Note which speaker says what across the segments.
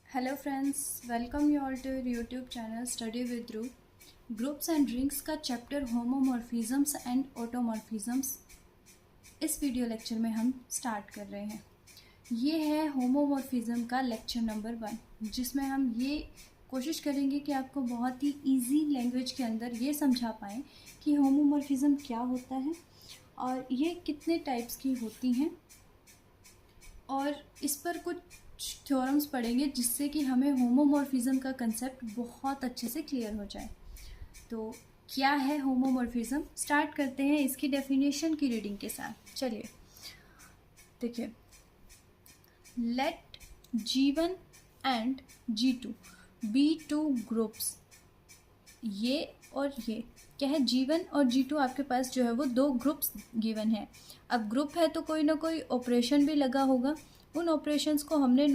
Speaker 1: Hello friends, welcome you all to YouTube channel study with Dhruv. Groups and rings का chapter homomorphisms and automorphisms इस video lecture में हम start कर रहे हैं। ये है होमोमॉर्फिज्म का लेक्चर नंबर 1, जिसमें हम ये कोशिश करेंगे कि आपको बहुत ही इजी लैंग्वेज के अंदर ये समझा पाएँ कि होमोमॉर्फिज्म क्या होता है और ये कितने टाइप्स की होती हैं, और इस पर कुछ थ्योरम्स पढ़ेंगे जिससे कि हमें होमोमॉर्फिज्म का कंसेप्ट बहुत अच्छे से क्लियर हो जाए। तो क्या है होमोमॉर्फिज्म, स्टार्ट करते हैं इसकी डेफिनेशन की रीडिंग के साथ। चलिए देखिए, let G1 and G2 be two groups. ये और ये क्या है, G1 और G2 आपके पास जो है वो दो ग्रुप्स गिवन है। अब ग्रुप है तो कोई ना कोई ऑपरेशन भी लगा होगा, उन ऑपरेशंस को हमने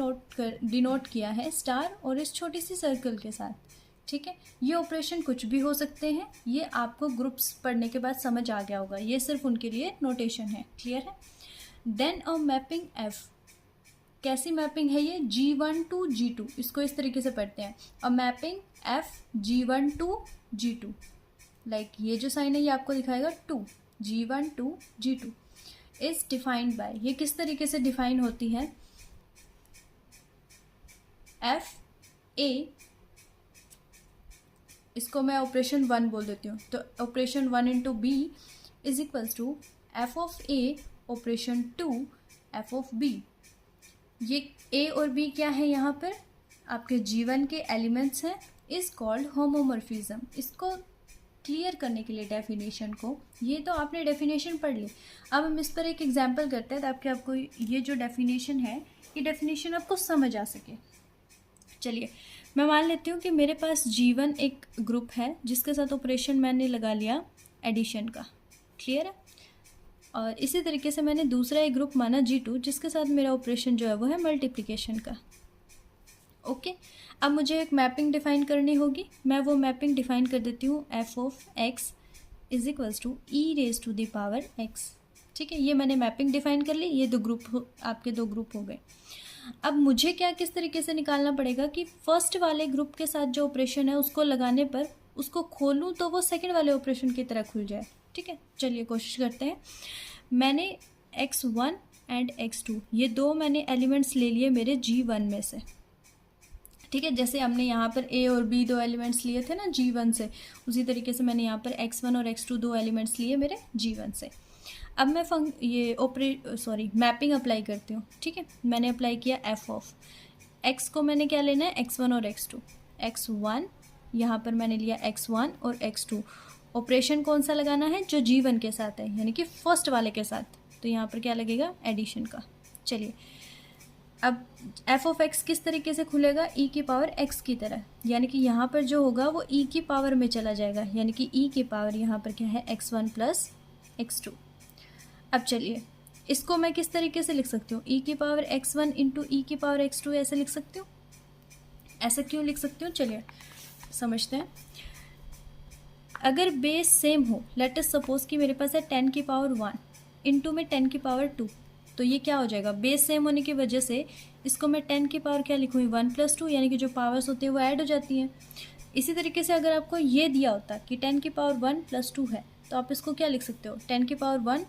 Speaker 1: डिनोट किया है स्टार और इस छोटी सी सर्कल के साथ। ठीक है, ये ऑपरेशन कुछ भी हो सकते हैं, ये आपको ग्रुप्स पढ़ने के बाद समझ आ गया होगा, ये सिर्फ उनके लिए नोटेशन है। क्लियर है। देन अ मैपिंग F, कैसी मैपिंग है ये, G1 टू G2, इसको इस तरीके से पढ़ते हैं, a mapping F G1 to G2, like ये जो साइन है ये आपको दिखाएगा 2, G1 to G2 is defined by, ये किस तरीके से डिफाइन होती है, एफ ए, इसको मैं ऑपरेशन 1 बोल देती हूँ, तो operation 1 into B is equals to F of A operation 2 F of B. ये ए और बी क्या है, यहाँ पर आपके G1 के एलिमेंट्स हैं, इज कॉल्ड होमोमॉर्फिज्म। इसको क्लियर करने के लिए डेफिनेशन को, ये तो आपने डेफिनेशन पढ़ ली, अब हम इस पर एक एग्जांपल करते हैं ताकि आपको ये जो डेफिनेशन है ये डेफिनेशन आपको समझ आ सके। चलिए मैं मान लेती हूँ कि मेरे पास G1 एक ग्रुप है जिसके साथ ऑपरेशन मैंने लगा लिया एडिशन का। क्लियर है। और इसी तरीके से मैंने दूसरा एक ग्रुप माना G2 जिसके साथ मेरा ऑपरेशन जो है वो है मल्टीप्लिकेशन का। ओके, अब मुझे एक मैपिंग डिफाइन करनी होगी, मैं वो मैपिंग डिफाइन कर देती हूँ F of X is equals to E raise to the power X. ठीक है, ये मैंने मैपिंग डिफाइन कर ली, ये आपके दो ग्रुप हो गए। अब मुझे क्या किस तरीके से निकालना पड़ेगा कि फर्स्ट वाले ग्रुप के साथ जो ऑपरेशन है उसको लगाने पर उसको खोलूँ तो वो सेकेंड वाले ऑपरेशन की तरह खुल जाए। ठीक है, चलिए कोशिश करते हैं। मैंने x1 एंड x2 ये दो मैंने एलिमेंट्स ले लिए मेरे G1 में से। ठीक है, जैसे हमने यहाँ पर A और B दो एलिमेंट्स लिए थे ना G1 से, उसी तरीके से मैंने यहाँ पर x1 और x2 दो एलिमेंट्स लिए मेरे G1 से। अब मैं मैपिंग अप्लाई करती हूँ। ठीक है, मैंने अप्लाई किया f ऑफ x को मैंने क्या लेना है, x1 और x2। x1 यहाँ पर मैंने लिया x1 और x2, ऑपरेशन कौन सा लगाना है, जो G1 के साथ है, यानी कि फर्स्ट वाले के साथ, तो यहाँ पर क्या लगेगा, एडिशन का। चलिए अब f ऑफ x किस तरीके से खुलेगा, e की पावर x की तरह, यानी कि यहाँ पर जो होगा वो e की पावर में चला जाएगा, यानी कि e की पावर यहाँ पर क्या है, x1 प्लस x2। अब चलिए इसको मैं किस तरीके से लिख सकती हूँ, e की पावर x1 इंटू e की पावर x2 ऐसे लिख सकती हूँ। ऐसा क्यों लिख सकती हूँ, चलिए समझते हैं। अगर बेस सेम हो, लेट अस सपोज कि मेरे पास है 10 की पावर 1 इंटू में 10 की पावर 2, तो ये क्या हो जाएगा, बेस सेम होने की वजह से इसको मैं 10 की पावर क्या लिखूँगी, 1 प्लस 2, यानी कि जो पावर्स होती है वो ऐड हो जाती हैं। इसी तरीके से अगर आपको ये दिया होता कि 10 की पावर 1 प्लस 2 है, तो आप इसको क्या लिख सकते हो, 10 की पावर 1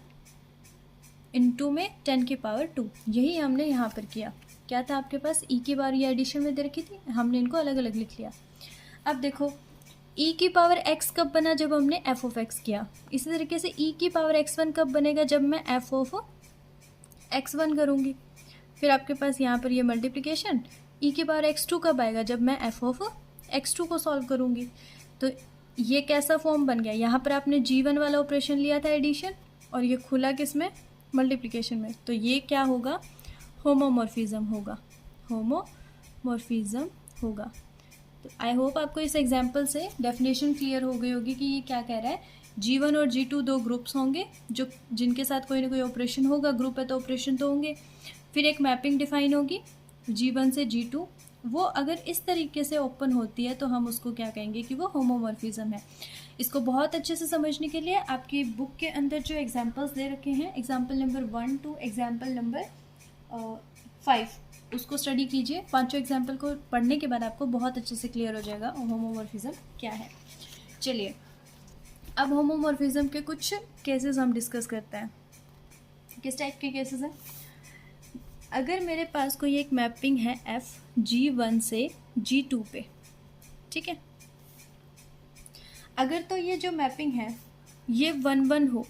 Speaker 1: इंटू में 10 की पावर 2। यही हमने यहाँ पर किया। क्या था आपके पास, ई की पावर ये एडिशन में दे रखी थी, हमने इनको अलग अलग लिख लिया। अब देखो e की पावर x कब बना, जब हमने f ऑफ x किया। इसी तरीके से e की पावर x1 कब बनेगा, जब मैं f ऑफ x1 करूँगी। फिर आपके पास यहाँ पर ये मल्टीप्लिकेशन e की पावर x2 कब आएगा, जब मैं f ऑफ x2 को सॉल्व करूँगी। तो ये कैसा फॉर्म बन गया, यहाँ पर आपने G1 वाला ऑपरेशन लिया था एडिशन, और ये खुला किस में, मल्टीप्लिकेशन में, तो ये क्या होगा, होमोमॉर्फिज्म होगा, होमोमॉर्फिज्म होगा। तो आई होप आपको इस एग्जाम्पल से डेफिनेशन क्लियर हो गई होगी कि ये क्या कह रहा है। G1 और G2 दो ग्रुप्स होंगे जो जिनके साथ कोई ना कोई ऑपरेशन होगा, ग्रुप है तो ऑपरेशन तो होंगे। फिर एक मैपिंग डिफाइन होगी G1 से G2, वो अगर इस तरीके से ओपन होती है तो हम उसको क्या कहेंगे कि वो होमोमॉर्फिज्म है। इसको बहुत अच्छे से समझने के लिए आपकी बुक के अंदर जो एग्जाम्पल्स दे रखे हैं, example number 1 to example number 5, उसको स्टडी कीजिए। 5 एग्जाम्पल को पढ़ने के बाद आपको बहुत अच्छे से क्लियर हो जाएगा होमोमॉर्फिज्म क्या है। चलिए अब होमोमॉर्फिज्म के कुछ केसेस हम डिस्कस करते हैं। किस टाइप के केसेस हैं? अगर मेरे पास कोई एक मैपिंग है एफ G1 से G2 पे, ठीक है, अगर तो ये जो मैपिंग है ये 1-1 हो।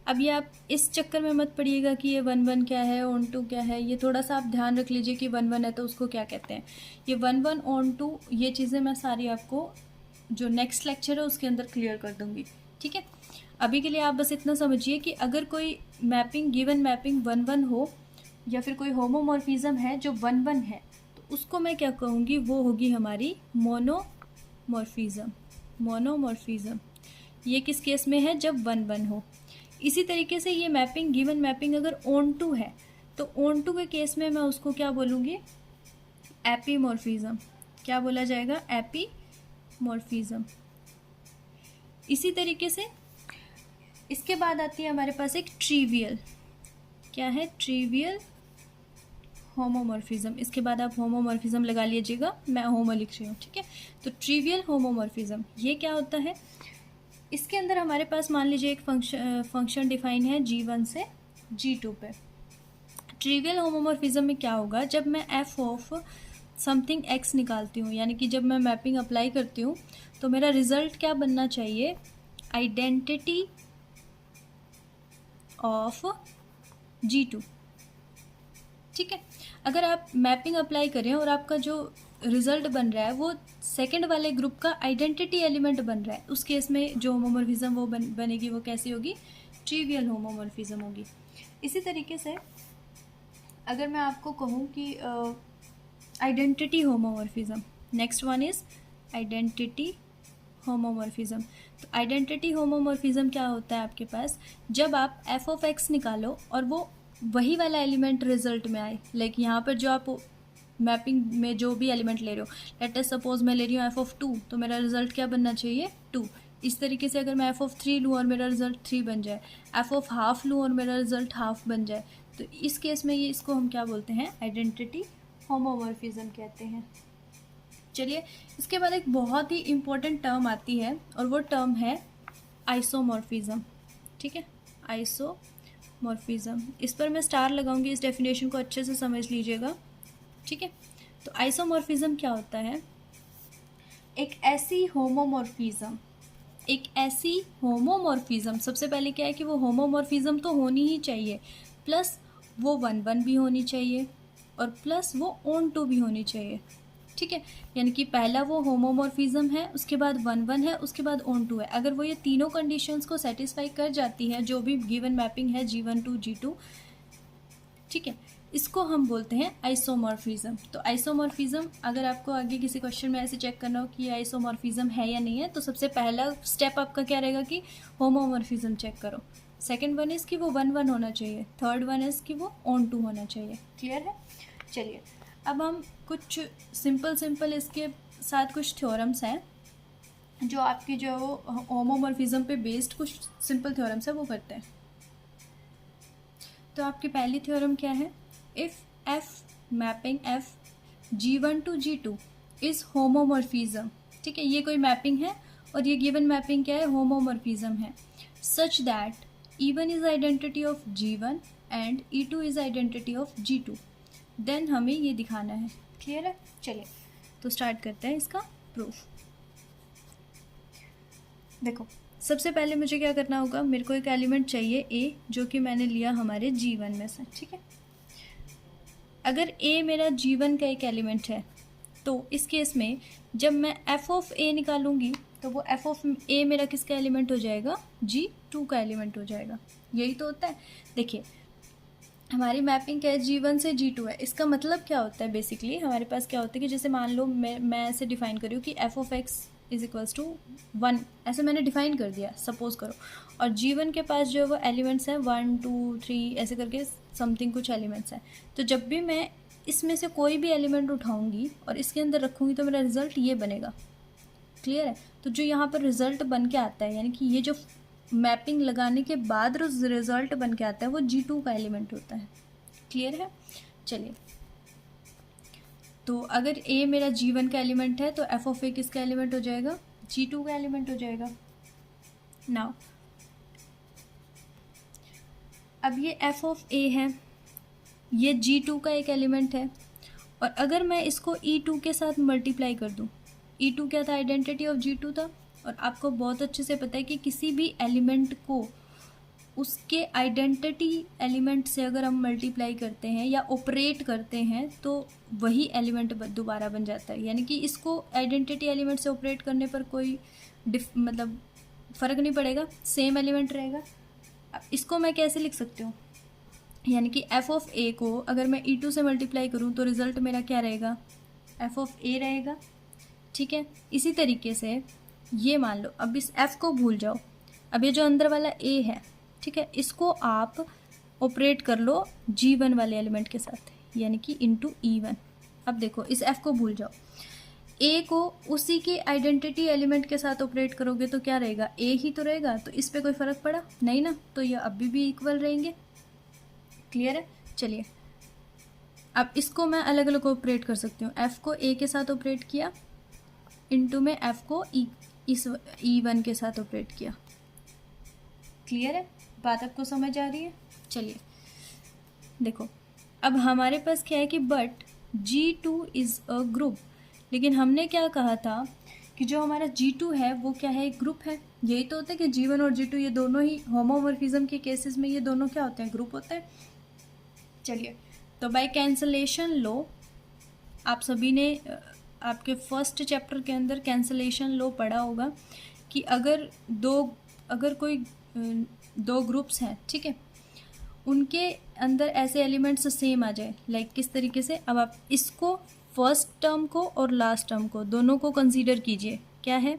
Speaker 1: अब ये आप इस चक्कर में मत पड़िएगा कि ये 1-1 क्या है, ऑन टू क्या है, ये थोड़ा सा आप ध्यान रख लीजिए कि 1-1 है तो उसको क्या कहते हैं। ये 1-1 ऑन टू ये चीज़ें मैं सारी आपको जो नेक्स्ट लेक्चर है उसके अंदर क्लियर कर दूंगी, ठीक है। अभी के लिए आप बस इतना समझिए कि अगर कोई मैपिंग गिवन मैपिंग 1-1 हो या फिर कोई होमोमॉर्फिज्म है जो 1-1 है तो उसको मैं क्या कहूँगी, वो होगी हमारी मोनोमॉर्फिज्म। मोनोमॉर्फिज्म ये किस केस में है? जब 1-1 हो। इसी तरीके से ये मैपिंग गिवन मैपिंग अगर ऑन टू है तो ऑन टू के केस में मैं उसको क्या बोलूँगी? एपीमॉर्फिज्म। क्या बोला जाएगा? एपीमॉर्फिज्म। इसी तरीके से इसके बाद आती है हमारे पास एक ट्रिवियल। क्या है? Trivial homomorphism. इसके बाद आप होमोमॉर्फिज्म लगा लीजिएगा, मैं होमो लिख रही हूँ, ठीक है। तो ट्रिवियल होमोमॉर्फिज्म ये क्या होता है? इसके अंदर हमारे पास मान लीजिए एक फंक्शन डिफाइन है G1 से G2 पे। ट्रिवियल होमोमॉर्फिज्म में क्या होगा? जब मैं एफ ऑफ समथिंग एक्स निकालती हूँ, यानी कि जब मैं मैपिंग अप्लाई करती हूँ तो मेरा रिजल्ट क्या बनना चाहिए? आइडेंटिटी ऑफ G2, ठीक है। अगर आप मैपिंग अप्लाई करें और आपका जो रिजल्ट बन रहा है वो सेकंड वाले ग्रुप का आइडेंटिटी एलिमेंट बन रहा है, उस केस में जो होमोमॉर्फिज्म वो बनेगी वो कैसी होगी? ट्रिवियल होमोमॉर्फिज्म होगी। इसी तरीके से अगर मैं आपको कहूँ कि identity homomorphism, next one is identity homomorphism. तो आइडेंटिटी होमोमॉर्फिज्म क्या होता है आपके पास? जब आप एफ ऑफ एक्स निकालो और वो वही वाला एलिमेंट रिजल्ट में आए, लाइक यहाँ पर जो आप मैपिंग में जो भी एलिमेंट ले रहे हो, लेट अस सपोज मैं ले रही हूँ एफ ऑफ 2, तो मेरा रिजल्ट क्या बनना चाहिए? 2। इस तरीके से अगर मैं एफ ऑफ 3 लूँ और मेरा रिजल्ट 3 बन जाए, एफ ऑफ हाफ लूँ और मेरा रिजल्ट हाफ बन जाए, तो इस केस में ये इसको हम क्या बोलते हैं? आइडेंटिटी होमोमॉर्फिज्म कहते हैं। चलिए इसके बाद एक बहुत ही इम्पोर्टेंट टर्म आती है और वो टर्म है आइसोमॉर्फिज्म, ठीक है। आइसोमॉर्फिज्म, इस पर मैं स्टार लगाऊंगी, इस डेफिनेशन को अच्छे से समझ लीजिएगा, ठीक है। तो आइसोमॉर्फिज्म क्या होता है? एक ऐसी होमोमॉर्फिज्म, सबसे पहले क्या है कि वो होमोमॉर्फिज्म तो होनी ही चाहिए, प्लस वो 1-1 भी होनी चाहिए और प्लस वो ऑन टू भी होनी चाहिए, ठीक है। यानी कि पहला वो होमोमॉर्फिज्म है, उसके बाद 1-1 है, उसके बाद ऑन टू है। अगर वो ये तीनों कंडीशंस को सेटिस्फाई कर जाती है, जो भी गिवन मैपिंग है G1 to G2, ठीक है, इसको हम बोलते हैं आइसोमॉर्फिज्म। तो आइसोमॉर्फिज्म अगर आपको आगे किसी क्वेश्चन में ऐसे चेक करना हो कि ये आइसोमॉर्फिज्म है या नहीं है, तो सबसे पहला स्टेप आपका क्या रहेगा कि होमोमॉर्फिज्म चेक करो। सेकंड वन इज़ कि वो 1-1 होना चाहिए, थर्ड वन इज़ कि वो ऑन टू होना चाहिए। क्लियर है? चलिए अब हम कुछ सिंपल इसके साथ कुछ थ्योरम्स हैं जो आपकी जो होमोमॉर्फिज्म पे बेस्ड कुछ सिंपल थ्योरम्स है वो करते हैं। तो आपकी पहली थ्योरम क्या है? If F mapping F G1 to G2 is homomorphism, ठीक है, ये कोई मैपिंग है और ये गिवन मैपिंग क्या है? होमोमॉर्फिज्म है, such that E1 is identity of G1 and E2 is identity of G2, then हमें ये दिखाना है। क्लियर है? चलिए तो स्टार्ट करते हैं इसका प्रूफ। देखो सबसे पहले मुझे क्या करना होगा, मेरे को एक एलिमेंट चाहिए A जो कि मैंने लिया हमारे G1 में से, ठीक है। अगर A मेरा G1 का एक एलिमेंट है तो इस केस में जब मैं f ऑफ A निकालूंगी तो वो f ऑफ A मेरा किसका एलिमेंट हो जाएगा? G2 का एलिमेंट हो जाएगा। यही तो होता है। देखिए हमारी मैपिंग क्या है? G1 से G2 है। इसका मतलब क्या होता है? बेसिकली हमारे पास क्या होता है कि जैसे मान लो मैं ऐसे डिफाइन करूँ कि f of x is equals to 1, ऐसे मैंने डिफाइन कर दिया सपोज करो, और G1 के पास जो है वो एलिमेंट्स हैं 1 2 3 ऐसे करके समथिंग कुछ एलिमेंट्स हैं। तो जब भी मैं इसमें से कोई भी एलिमेंट उठाऊंगी और इसके अंदर रखूँगी तो मेरा रिजल्ट ये बनेगा। क्लियर है? तो जो यहाँ पर रिजल्ट बन के आता है, यानी कि ये जो मैपिंग लगाने के बाद रिजल्ट बन के आता है वो G2 का एलिमेंट होता है। क्लियर है? चलिए तो अगर ए मेरा G1 का एलिमेंट है तो एफ ऑफ ए किसका एलिमेंट हो जाएगा? G2 का एलिमेंट हो जाएगा। नाउ अब ये एफ ऑफ ए है, ये G2 का एक एलिमेंट है, और अगर मैं इसको E2 के साथ मल्टीप्लाई कर दूं, E2 क्या था? आइडेंटिटी ऑफ G2 था। और आपको बहुत अच्छे से पता है कि किसी भी एलिमेंट को उसके आइडेंटिटी एलिमेंट से अगर हम मल्टीप्लाई करते हैं या ऑपरेट करते हैं तो वही एलिमेंट दोबारा बन जाता है। यानी कि इसको आइडेंटिटी एलिमेंट से ऑपरेट करने पर कोई मतलब फ़र्क नहीं पड़ेगा, सेम एलिमेंट रहेगा। अब इसको मैं कैसे लिख सकती हूँ? यानी कि एफ ऑफ ए को अगर मैं E2 से मल्टीप्लाई करूँ तो रिज़ल्ट मेरा क्या रहेगा? एफ ऑफ ए रहेगा। ठीक है, इसी तरीके से ये मान लो, अब इस एफ को भूल जाओ, अब ये जो अंदर वाला ए है, ठीक है, इसको आप ऑपरेट कर लो G1 वाले एलिमेंट के साथ, यानी कि इंटू E1। अब देखो, इस एफ को भूल जाओ, ए को उसी के आइडेंटिटी एलिमेंट के साथ ऑपरेट करोगे तो क्या रहेगा? ए ही तो रहेगा। तो इस पर कोई फ़र्क पड़ा नहीं ना, तो ये अभी भी इक्वल रहेंगे। क्लियर है? चलिए, अब इसको मैं अलग अलग ऑपरेट कर सकती हूँ। एफ़ को ए के साथ ऑपरेट किया, इंटू में एफ़ को इस E1 के साथ ऑपरेट किया। क्लियर है? बात आपको समझ आ रही है? चलिए देखो, अब हमारे पास क्या है कि but G2 is a group, लेकिन हमने क्या कहा था कि जो हमारा G2 है वो क्या है? एक ग्रुप है। यही तो होता है कि G1 और G2 ये दोनों ही होमोमॉर्फिज्म के केसेस में ये दोनों क्या होते हैं? ग्रुप होते हैं। चलिए, तो बाय कैंसलेशन लॉ, आप सभी ने आपके फर्स्ट चैप्टर के अंदर कैंसलेशन लॉ पढ़ा होगा कि अगर कोई दो ग्रुप्स हैं, ठीक है, उनके अंदर ऐसे एलिमेंट्स सेम आ जाए, लाइक किस तरीके से? अब आप इसको फर्स्ट टर्म को और लास्ट टर्म को दोनों को कंसीडर कीजिए। क्या है?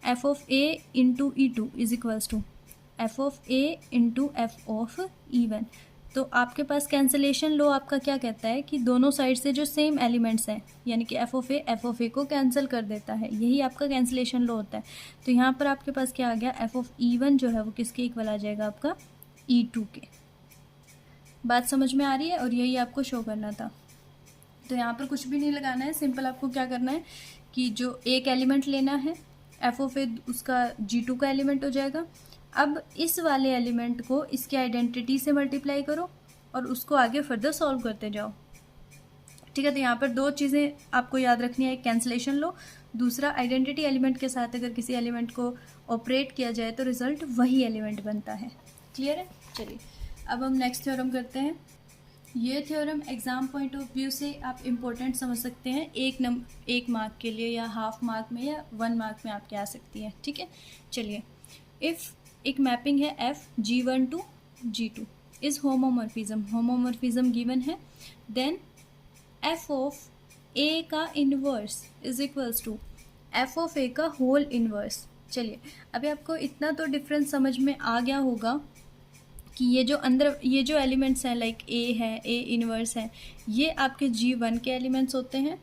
Speaker 1: F of A into E2 is equals to F of A into F of E1। तो आपके पास कैंसलेशन लॉ आपका क्या कहता है कि दोनों साइड से जो सेम एलिमेंट्स हैं, यानी कि एफ ऑफ ए को कैंसिल कर देता है। यही आपका कैंसलेशन लॉ होता है। तो यहाँ पर आपके पास क्या आ गया? एफ ऑफ E1 जो है वो किसके इक्वल आ जाएगा? आपका E2 के। बात समझ में आ रही है? और यही आपको शो करना था। तो यहाँ पर कुछ भी नहीं लगाना है, सिंपल आपको क्या करना है कि जो एक एलिमेंट लेना है, एफ ऑफ ए उसका G2 का एलिमेंट हो जाएगा। अब इस वाले एलिमेंट को इसके आइडेंटिटी से मल्टीप्लाई करो और उसको आगे फर्दर सॉल्व करते जाओ। ठीक है, तो यहाँ पर दो चीज़ें आपको याद रखनी है, एक कैंसलेशन लो, दूसरा आइडेंटिटी एलिमेंट के साथ अगर किसी एलिमेंट को ऑपरेट किया जाए तो रिजल्ट वही एलिमेंट बनता है। क्लियर है? चलिए, अब हम नेक्स्ट थ्योरम करते हैं। ये theorem exam point of view से आप इम्पोर्टेंट समझ सकते हैं, एक मार्क के लिए या हाफ मार्क में या 1 मार्क में आपके आ सकती है। ठीक है, चलिए, इफ़ एक मैपिंग है F G1 to G2 is homomorphism given है, देन एफ ऑफ ए का inverse is equals to F of A का होल इन्वर्स। चलिए, अभी आपको इतना तो डिफरेंस समझ में आ गया होगा कि ये जो एलिमेंट्स हैं, लाइक ए है, ए इन्वर्स है, ये आपके G1 के एलिमेंट्स होते हैं।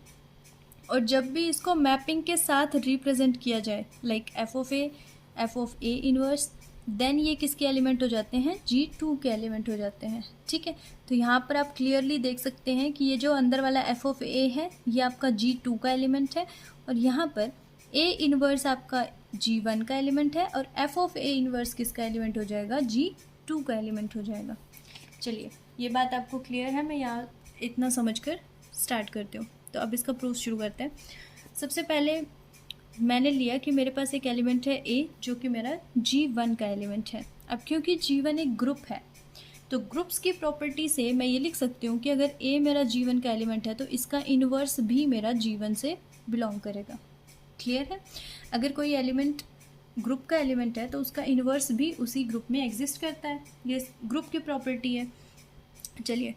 Speaker 1: और जब भी इसको मैपिंग के साथ रिप्रेजेंट किया जाए, like F of A inverse, then ये किसके एलिमेंट हो जाते हैं? G2 के एलिमेंट हो जाते हैं। ठीक है, तो यहाँ पर आप क्लियरली देख सकते हैं कि ये जो अंदर वाला एफ ऑफ ए है ये आपका G2 का एलिमेंट है, और यहाँ पर ए इन्वर्स आपका G1 का एलिमेंट है, और एफ ऑफ ए इन्वर्स किसका एलिमेंट हो जाएगा? G2 का एलिमेंट हो जाएगा। चलिए, ये बात आपको क्लियर है? मैं यहाँ इतना समझ कर स्टार्ट करती हूँ। तो अब इसका प्रूफ शुरू करते हैं। सबसे पहले मैंने लिया कि मेरे पास एक एलिमेंट है ए, जो कि मेरा G1 का एलिमेंट है। अब क्योंकि G1 एक ग्रुप है, तो ग्रुप्स की प्रॉपर्टी से मैं ये लिख सकती हूँ कि अगर ए मेरा G1 का एलिमेंट है तो इसका इन्वर्स भी मेरा G1 से बिलोंग करेगा। क्लियर है? अगर कोई एलिमेंट ग्रुप का एलिमेंट है तो उसका इन्वर्स भी उसी ग्रुप में एग्जिस्ट करता है, ये ग्रुप की प्रॉपर्टी है। चलिए,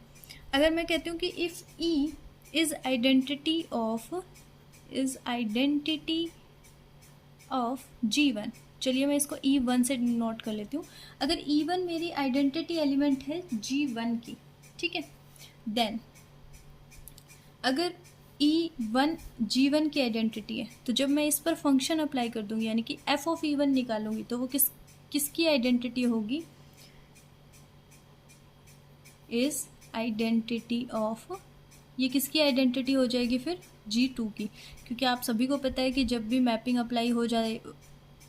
Speaker 1: अगर मैं कहती हूँ कि if E is identity of G1, चलिए मैं इसको E1 से नोट कर लेती हूँ। अगर E1 मेरी आइडेंटिटी एलिमेंट है G1 की, ठीक है, देन अगर E1 G1 की आइडेंटिटी है तो जब मैं इस पर फंक्शन अप्लाई कर दूंगी, यानी कि एफ ऑफ E1 निकालूंगी, तो वो किसकी आइडेंटिटी होगी? इज आइडेंटिटी ऑफ ये किसकी आइडेंटिटी हो जाएगी फिर? G2 की, क्योंकि आप सभी को पता है कि जब भी मैपिंग अप्लाई हो जाए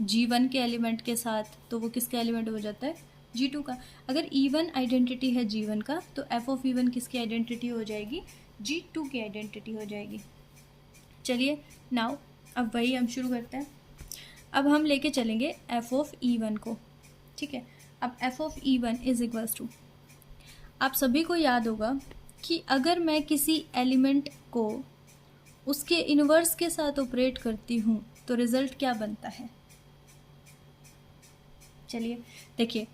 Speaker 1: G1 के एलिमेंट के साथ तो वो किसका एलिमेंट हो जाता है? G2 का। अगर E1 आइडेंटिटी है G1 का तो F ऑफ E1 किसकी आइडेंटिटी हो जाएगी? G2 की आइडेंटिटी हो जाएगी। चलिए नाउ अब वही हम शुरू करते हैं। अब हम लेके चलेंगे F ऑफ E1 को, ठीक है। अब F of E1 is equals to, आप सभी को याद होगा कि अगर मैं किसी एलिमेंट को उसके इन्वर्स के साथ ऑपरेट करती हूँ तो रिजल्ट क्या बनता है? चलिए देखिए,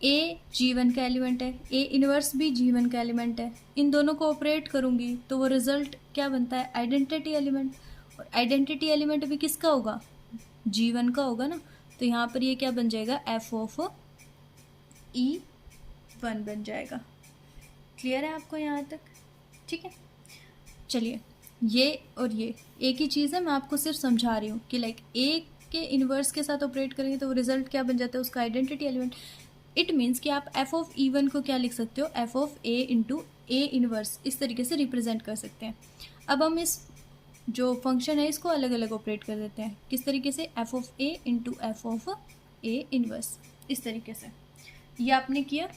Speaker 1: A G1 का एलिमेंट है, A इन्वर्स भी G1 का एलिमेंट है, इन दोनों को ऑपरेट करूँगी तो वो रिजल्ट क्या बनता है? Identity element. और आइडेंटिटी एलिमेंट भी किसका होगा? G1 का होगा ना। तो यहाँ पर ये क्या बन जाएगा? F ऑफ E1 बन जाएगा। क्लियर है आपको यहाँ तक? ठीक है। चलिए, ये और ये एक ही चीज़ है, मैं आपको सिर्फ समझा रही हूँ कि लाइक A के इन्वर्स के साथ ऑपरेट करेंगे तो वो रिजल्ट क्या बन जाता है? उसका आइडेंटिटी एलिमेंट। इट मीन्स कि आप F ऑफ E1 को क्या लिख सकते हो? F of A into A inverse, इस तरीके से रिप्रेजेंट कर सकते हैं। अब हम इस जो फंक्शन है इसको अलग अलग ऑपरेट कर देते हैं। किस तरीके से? F of A into F of A inverse, इस तरीके से। ये आपने किया।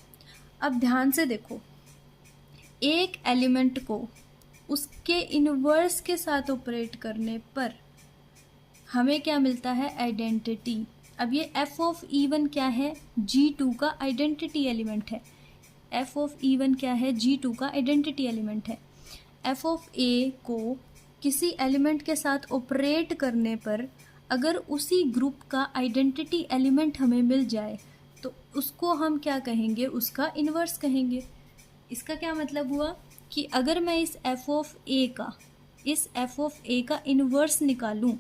Speaker 1: अब ध्यान से देखो, एक एलिमेंट को उसके इन्वर्स के साथ ऑपरेट करने पर हमें क्या मिलता है? आइडेंटिटी। अब ये F ऑफ E1 क्या है? G2 का आइडेंटिटी एलिमेंट है। F ऑफ E1 क्या है? G2 का आइडेंटिटी एलिमेंट है। F ऑफ A को किसी एलिमेंट के साथ ऑपरेट करने पर अगर उसी ग्रुप का आइडेंटिटी एलिमेंट हमें मिल जाए तो उसको हम क्या कहेंगे? उसका इन्वर्स कहेंगे। इसका क्या मतलब हुआ कि अगर मैं इस F ऑफ A का इन्वर्स निकालूं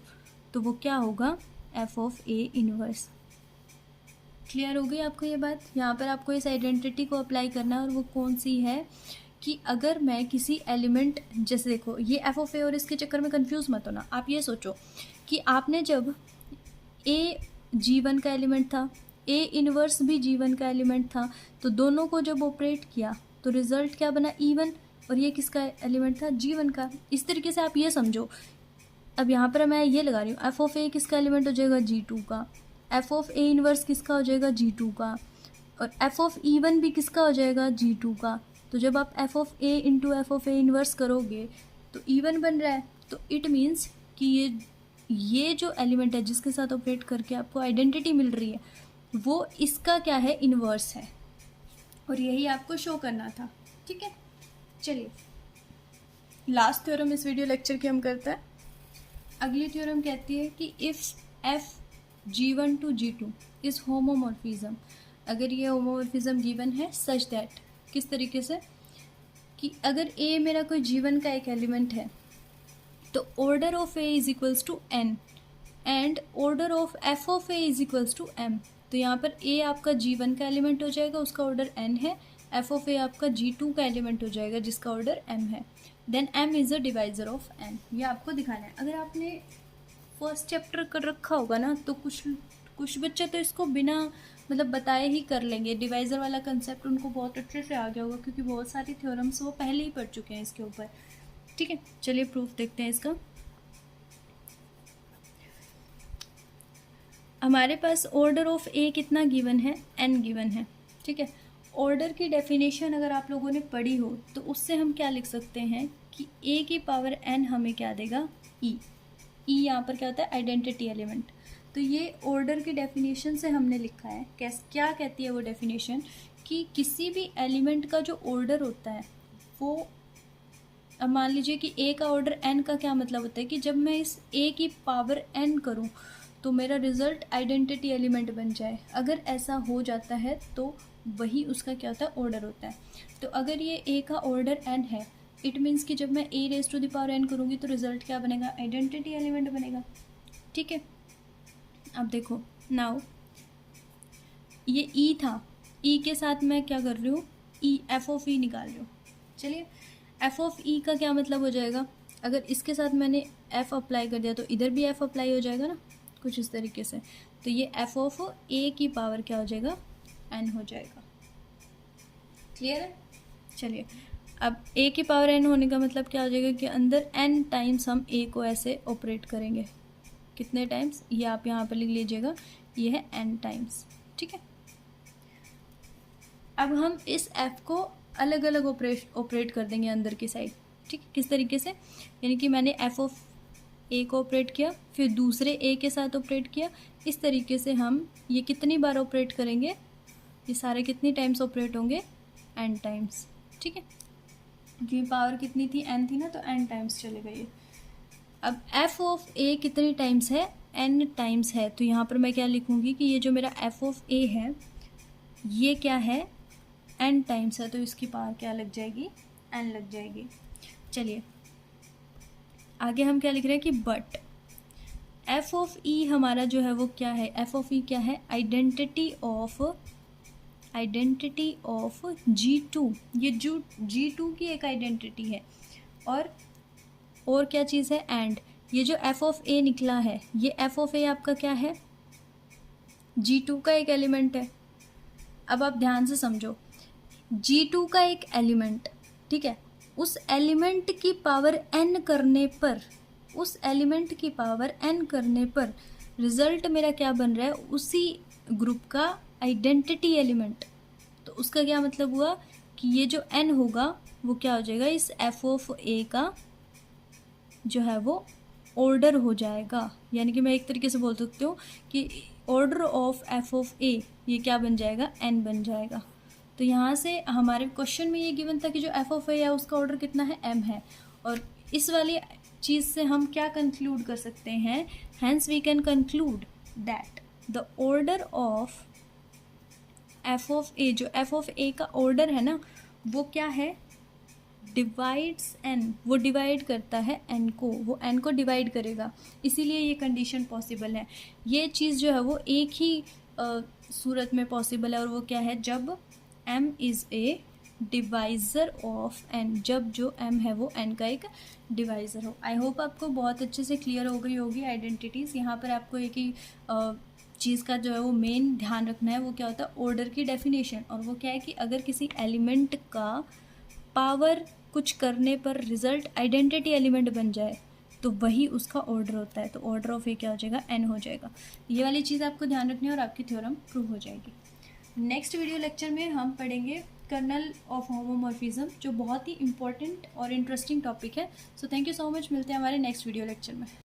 Speaker 1: तो वो क्या होगा? F of A inverse. Clear हो गई आपको ये बात? यहाँ पर आपको इस आइडेंटिटी को अप्लाई करना है, और वो कौन सी है कि अगर मैं किसी एलिमेंट, जैसे देखो ये F ऑफ A, और इसके चक्कर में कंफ्यूज मत होना। आप ये सोचो कि आपने जब A G1 का एलिमेंट था, A इन्वर्स भी G1 का एलिमेंट था, तो दोनों को जब ऑपरेट किया तो रिजल्ट क्या बना? E1, और ये किसका एलिमेंट था? G1 का। इस तरीके से आप ये समझो। अब यहाँ पर मैं ये लगा रही हूँ, F ऑफ A किसका एलिमेंट हो जाएगा? G2 का। F ऑफ A इन्वर्स किसका हो जाएगा? G2 का। और F ऑफ E1 भी किसका हो जाएगा? G2 का। तो जब आप F of A into F of A inverse करोगे तो E1 बन रहा है। तो इट मीन्स कि ये जो एलिमेंट है जिसके साथ ऑपरेट करके आपको आइडेंटिटी मिल रही है वो इसका क्या है? इन्वर्स है। और यही आपको शो करना था। ठीक है, चलिए लास्ट थ्योरम इस वीडियो लेक्चर की हम करते हैं। अगली थ्योरम कहती है कि if F G1 to G2 is homomorphism, अगर ये होमोमॉर्फिज्म गिवन है सच दैट, किस तरीके से कि अगर A मेरा कोई G1 का एक एलिमेंट है तो order of A is equals to N and order of F of A is equals to M। तो यहाँ पर A आपका G1 का एलिमेंट हो जाएगा, उसका ऑर्डर N है। F ऑफ A आपका G2 का एलिमेंट हो जाएगा जिसका ऑर्डर M है। Then M is a divisor of N। ये आपको दिखाना है। अगर आपने फर्स्ट चैप्टर कर रखा होगा ना तो कुछ बच्चे तो इसको बिना मतलब बताए ही कर लेंगे। डिवाइजर वाला कंसेप्ट उनको बहुत अच्छे से आ गया होगा क्योंकि बहुत सारी थ्योरम्स वो पहले ही पढ़ चुके हैं इसके ऊपर। ठीक है, चलिए प्रूफ देखते हैं इसका। हमारे पास ऑर्डर ऑफ A कितना गिवन है? N गिवन है। ठीक है, ऑर्डर की डेफिनेशन अगर आप लोगों ने पढ़ी हो तो उससे हम क्या लिख सकते हैं कि A की पावर N हमें क्या देगा? E यहाँ पर क्या होता है? Identity element. तो ये ऑर्डर की डेफिनेशन से हमने लिखा है। क्या कहती है वो डेफिनेशन कि किसी भी एलिमेंट का जो ऑर्डर होता है वो, अब मान लीजिए कि A का ऑर्डर N का क्या मतलब होता है कि जब मैं इस A की पावर N करूँ तो मेरा रिजल्ट आइडेंटिटी एलिमेंट बन जाए। अगर ऐसा हो जाता है तो वही उसका क्या होता है? ऑर्डर होता है। तो अगर ये A का ऑर्डर N है, इट मीन्स कि जब मैं A raise to the power N करूँगी तो रिजल्ट क्या बनेगा? आइडेंटिटी एलिमेंट बनेगा। ठीक है, अब देखो नाउ ये E था, E के साथ मैं क्या कर रही हूँ? F ऑफ E निकाल रही हूँ। चलिए, F ऑफ E का क्या मतलब हो जाएगा? अगर इसके साथ मैंने F अप्लाई कर दिया तो इधर भी F अप्लाई हो जाएगा ना, कुछ इस तरीके से। तो ये F ऑफ A की पावर क्या हो जाएगा? N हो जाएगा। क्लियर है? चलिए अब a की पावर n होने का मतलब क्या हो जाएगा कि अंदर n टाइम्स हम a को ऐसे ऑपरेट करेंगे। कितने टाइम्स, ये आप यहाँ पर लिख लीजिएगा, ये है n टाइम्स। ठीक है, अब हम इस f को अलग अलग ऑपरेट कर देंगे अंदर की साइड। ठीक है, किस तरीके से, यानी कि मैंने f ऑफ a को ऑपरेट किया, फिर दूसरे a के साथ ऑपरेट किया। इस तरीके से हम ये कितनी बार ऑपरेट करेंगे, ये सारे कितनी टाइम्स ऑपरेट होंगे, n टाइम्स। ठीक है, क्योंकि पावर कितनी थी, n थी ना, तो n टाइम्स चलेगा ये। अब f ऑफ a कितनी टाइम्स है, n टाइम्स है, तो यहाँ पर मैं क्या लिखूँगी कि ये जो मेरा f ऑफ a है ये क्या है, n टाइम्स है, तो इसकी पावर क्या लग जाएगी, n लग जाएगी। चलिए आगे हम क्या लिख रहे हैं कि बट f ऑफ e हमारा जो है वो क्या है, f ऑफ e क्या है, आइडेंटिटी ऑफ G2। ये जो G2 की एक आइडेंटिटी है, और क्या चीज़ है, एंड ये जो f ऑफ a निकला है, ये f ऑफ a आपका क्या है, G2 का एक एलिमेंट है। अब आप ध्यान से समझो, G2 का एक एलिमेंट, ठीक है, उस एलिमेंट की पावर n करने पर, उस एलिमेंट की पावर n करने पर रिजल्ट मेरा क्या बन रहा है, उसी ग्रुप का आइडेंटिटी एलिमेंट। तो उसका क्या मतलब हुआ कि ये जो n होगा वो क्या हो जाएगा, इस f ऑफ a का जो है वो ऑर्डर हो जाएगा। यानी कि मैं एक तरीके से बोल सकती हूँ कि order of f of a ये क्या बन जाएगा, n बन जाएगा। तो यहाँ से हमारे क्वेश्चन में ये गिवन था कि जो f ऑफ a है उसका ऑर्डर कितना है, m है। और इस वाली चीज़ से हम क्या कंक्लूड कर सकते हैं, hence we can conclude that the order of f of a, जो f ऑफ a का ऑर्डर है ना, वो क्या है, डिवाइड्स n, वो डिवाइड करता है n को, वो n को डिवाइड करेगा, इसीलिए ये कंडीशन पॉसिबल है। ये चीज़ जो है वो एक ही सूरत में पॉसिबल है, और वो क्या है, जब m is a divisor of n, जब जो m है वो n का एक डिवाइज़र हो। आई होप आपको बहुत अच्छे से क्लियर हो गई होगी आइडेंटिटीज़। यहाँ पर आपको एक ही चीज़ का जो है वो मेन ध्यान रखना है, वो क्या होता है, ऑर्डर की डेफिनेशन। और वो क्या है कि अगर किसी एलिमेंट का पावर कुछ करने पर रिजल्ट आइडेंटिटी एलिमेंट बन जाए तो वही उसका ऑर्डर होता है। तो ऑर्डर ऑफ ए क्या हो जाएगा, n हो जाएगा। ये वाली चीज़ आपको ध्यान रखनी है और आपकी थ्योरम प्रूव हो जाएगी। नेक्स्ट वीडियो लेक्चर में हम पढ़ेंगे कर्नल ऑफ होमोमॉर्फिज्म, जो बहुत ही इंपॉर्टेंट और इंटरेस्टिंग टॉपिक है। So thank you so much, मिलते हैं हमारे नेक्स्ट वीडियो लेक्चर में।